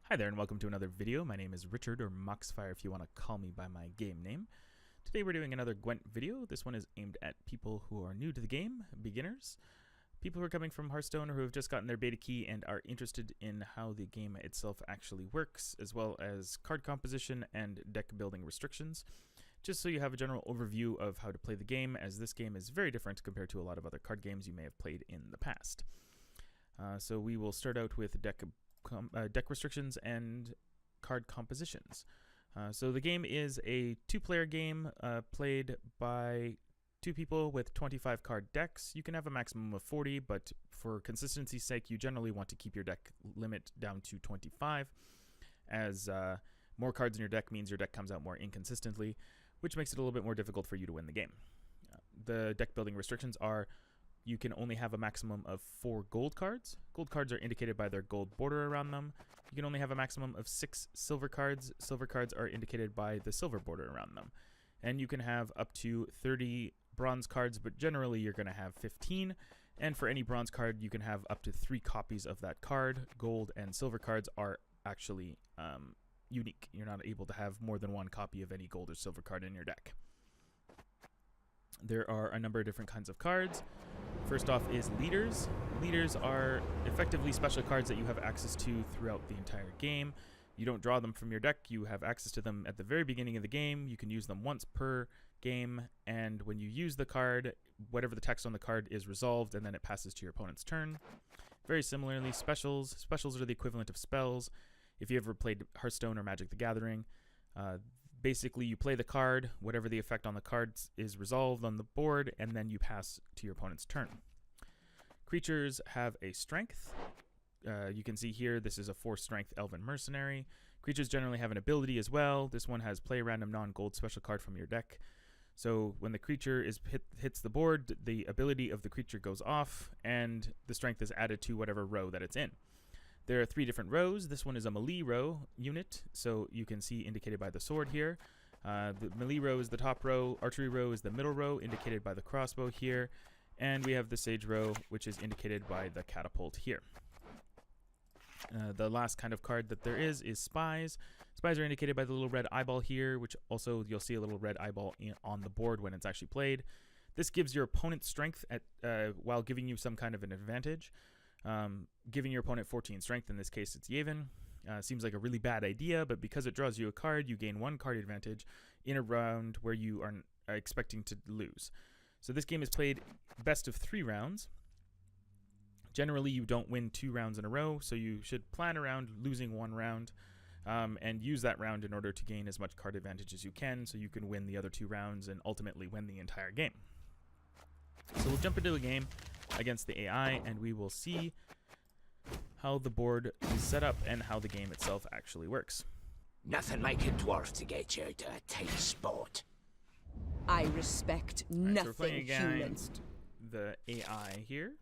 Hi there and welcome to another video. My name is Richard, or Moxfire if you want to call me by my game name. Today we're doing another Gwent video. This one is aimed at people who are new to the game, beginners, people who are coming from Hearthstone or who have just gotten their beta key and are interested in how the game itself actually works, as well as card composition and deck building restrictions, just so you have a general overview of how to play the game, as this game is very different compared to a lot of other card games you may have played in the past. So we will start out with deck restrictions and card compositions. So the game is a two-player game played by two people with 25 card decks. You can have a maximum of 40, but for consistency's sake, you generally want to keep your deck limit down to 25, as more cards in your deck means your deck comes out more inconsistently, which makes it a little bit more difficult for you to win the game. The deck building restrictions are: you can only have a maximum of 4 gold cards. Gold cards are indicated by their gold border around them. You can only have a maximum of 6 silver cards. Silver cards are indicated by the silver border around them. And you can have up to 30 bronze cards, but generally you're going to have 15. And for any bronze card, you can have up to 3 copies of that card. Gold and silver cards are actually unique. You're not able to have more than 1 copy of any gold or silver card in your deck. There are a number of different kinds of cards. First off is leaders. Leaders are effectively special cards that you have access to throughout the entire game. You don't draw them from your deck. You have access to them at the very beginning of the game. You can use them once per game, and when you use the card, whatever the text on the card is resolved, and then it passes to your opponent's turn. Very similarly, specials. Specials are the equivalent of spells. If you ever played Hearthstone or Magic the Gathering, basically you play the card, whatever the effect on the cards is resolved on the board, and then you pass to your opponent's turn. Creatures have a strength. You can see here this is a 4 strength elven mercenary. Creatures generally have an ability as well. This one has play random non-gold special card from your deck. So when the creature hits the board, the ability of the creature goes off and the strength is added to whatever row that it's in. There are 3 different rows. This one is a melee row unit, so you can see indicated by the sword here. The melee row is the top row, archery row is the middle row, indicated by the crossbow here, and we have the sage row, which is indicated by the catapult here. The last kind of card that there is spies. Spies are indicated by the little red eyeball here, which also you'll see a little red eyeball on the board when it's actually played. This gives your opponent strength while giving you some kind of an advantage. Giving your opponent 14 strength, in this case it's Yavin. Seems like a really bad idea, but because it draws you a card, you gain 1 card advantage in a round where you are expecting to lose. So this game is played best of 3 rounds. Generally, you don't win 2 rounds in a row, so you should plan around losing 1 round and use that round in order to gain as much card advantage as you can, so you can win the other 2 rounds and ultimately win the entire game. So we'll jump into the game against the AI, and we will see how the board is set up and how the game itself actually works. Nothing like a dwarf to get you out of a tight spot. I respect Right, so we're nothing playing human. against the AI here.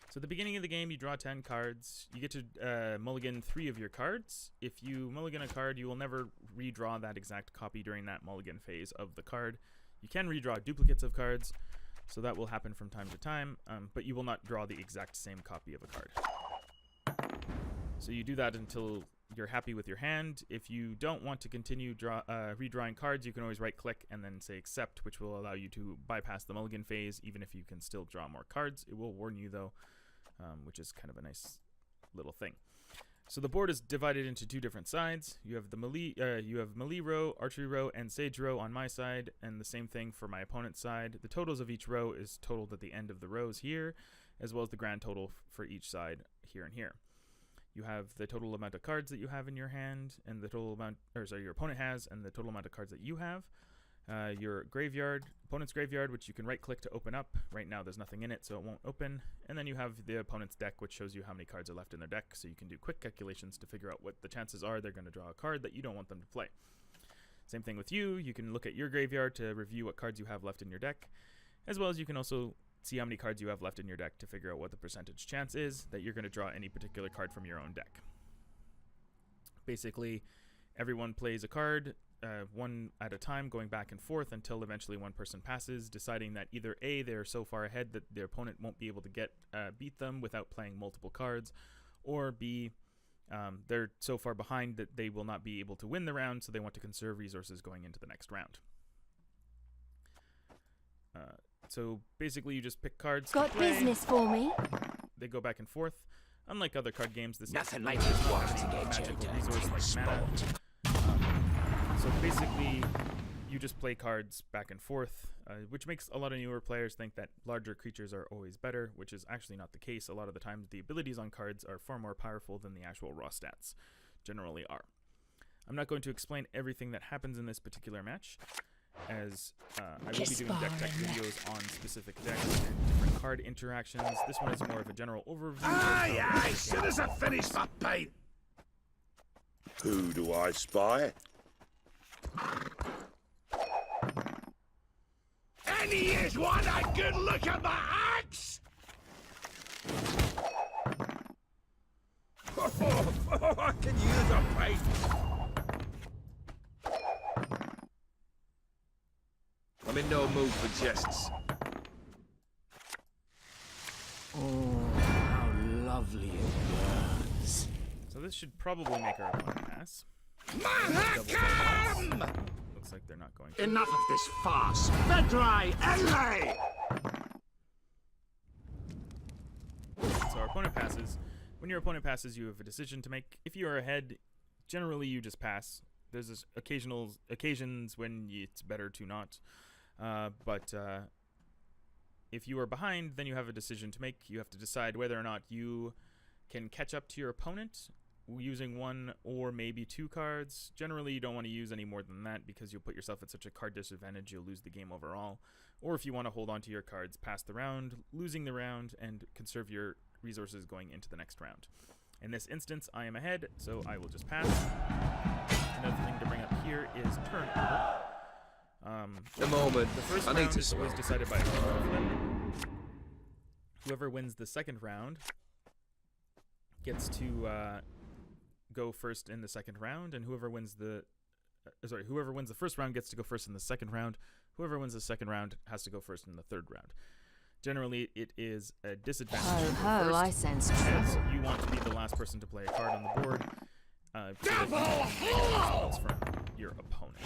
So at the beginning of the game, you draw 10 cards. You get to mulligan 3 of your cards. If you mulligan a card, you will never redraw that exact copy during that mulligan phase of the card. You can redraw duplicates of cards, so that will happen from time to time, but you will not draw the exact same copy of a card. So you do that until you're happy with your hand. If you don't want to continue redrawing cards, you can always right-click and then say accept, which will allow you to bypass the mulligan phase, even if you can still draw more cards. It will warn you, though, which is kind of a nice little thing. So the board is divided into 2 different sides. You have the melee row, archery row, and sage row on my side, and the same thing for my opponent's side. The totals of each row is totaled at the end of the rows here, as well as the grand total for each side here and here. You have the total amount of cards that you have in your hand, and the total amount, your opponent has, and the total amount of cards that you have. Your graveyard, opponent's graveyard, which you can right-click to open up. Right now there's nothing in it, so it won't open. And then you have the opponent's deck, which shows you how many cards are left in their deck, so you can do quick calculations to figure out what the chances are they're going to draw a card that you don't want them to play. Same thing with you. You can look at your graveyard to review what cards you have left in your deck, as well as you can also see how many cards you have left in your deck to figure out what the percentage chance is that you're going to draw any particular card from your own deck. Basically, everyone plays a card, one at a time, going back and forth until eventually one person passes, deciding that either A, they're so far ahead that their opponent won't be able to beat them without playing multiple cards, or B, they're so far behind that they will not be able to win the round, so they want to conserve resources going into the next round. So basically, you just pick cards. Got business for me? They go back and forth. Unlike other card games, this Nothing like it was to get you to resource like sport. mana. So basically, you just play cards back and forth, which makes a lot of newer players think that larger creatures are always better, which is actually not the case. A lot of the times, the abilities on cards are far more powerful than the actual raw stats generally are. I'm not going to explain everything that happens in this particular match, as I will be doing deck tech videos on specific decks and different card interactions. This one is more of a general overview. Aye, aye, soon as I finish that paint. Who do I spy? And he is one a good look at my axe! I can use a paint. I'm in no mood for jests. Oh, how lovely it burns. So this should probably make our opponent pass. Mahakam! Looks like they're not going to. Enough of this farce. Vedrai, Elre! So our opponent passes. When your opponent passes, you have a decision to make. If you are ahead, generally you just pass. There's this occasions when it's better to not. But if you are behind, then you have a decision to make. You have to decide whether or not you can catch up to your opponent using one or maybe two cards. Generally, you don't want to use any more than that because you'll put yourself at such a card disadvantage you'll lose the game overall. Or if you want to hold on to your cards past the round, losing the round, and conserve your resources going into the next round. In this instance, I am ahead, so I will just pass. Another thing to bring up here is turn order. The moment. The first I round need to was swallow. decided by them. Whoever wins the second round gets to go first in the second round, and whoever wins the first round gets to go first in the second round. Whoever wins the second round has to go first in the third round. Generally, it is a disadvantage. Ho ho, I sense As trouble. you want to be the last person to play a card on the board. Double Spells from your opponent.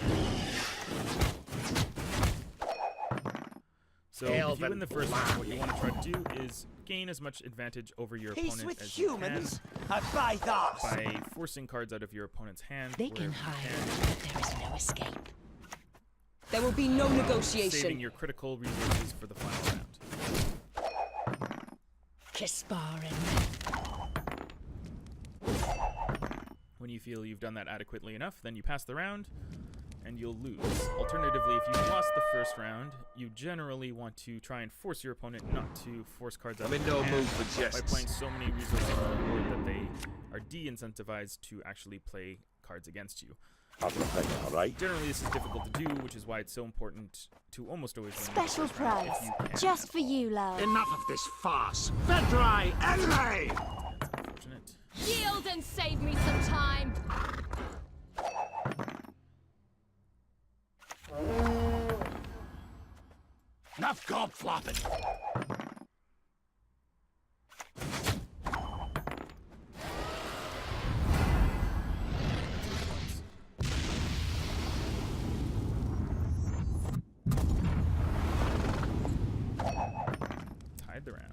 So if you win the first round, what you want to try to do is gain as much advantage over your Peace opponent with as you humans. I buy that. can by forcing cards out of your opponent's hand. They wherever can you hide, but there is no escape. There will be no saving negotiation. your critical resources for the final round. Kisparin. When you feel you've done that adequately enough, then you pass the round, and you'll lose. Alternatively, if you've lost the first round, you generally want to try and force your opponent not to force cards out I'm of in their no hand mood for by jests. playing so many resources on the board that they are de-incentivized to actually play cards against you. Have a paint, all right? Generally, this is difficult to do, which is why it's so important to almost always win the Special first round if prize, you can. just for you, love. Enough of this farce. Vedrai, Elre! That's unfortunate. Yield and save me some time. Enough gob flopping. Tied the round.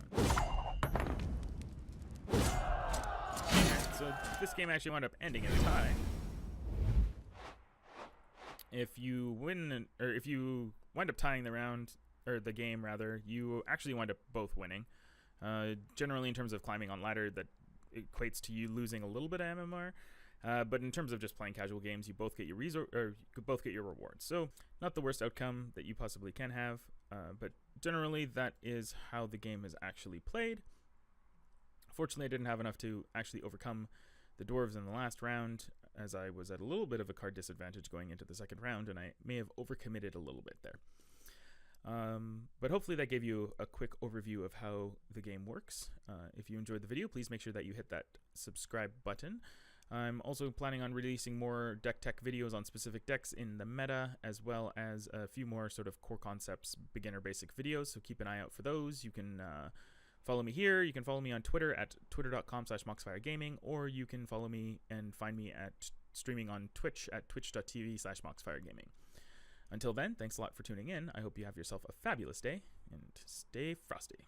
So this game actually wound up ending in a tie. If you win, or if you wind up tying the round, or the game rather, you actually wind up both winning. Generally, in terms of climbing on ladder, that equates to you losing a little bit of MMR. But in terms of just playing casual games, you both get your both get your rewards. So not the worst outcome that you possibly can have. But generally, that is how the game is actually played. Fortunately, I didn't have enough to actually overcome the dwarves in the last round, as I was at a little bit of a card disadvantage going into the second round, and I may have overcommitted a little bit there. But hopefully that gave you a quick overview of how the game works. If you enjoyed the video, please make sure that you hit that subscribe button. I'm also planning on releasing more deck tech videos on specific decks in the meta, as well as a few more sort of core concepts, beginner basic videos, so keep an eye out for those. You can follow me here. You can follow me on Twitter at twitter.com/moxfiregaming, or you can follow me and find me at streaming on Twitch at twitch.tv/moxfiregaming. Until then, thanks a lot for tuning in. I hope you have yourself a fabulous day, and stay frosty.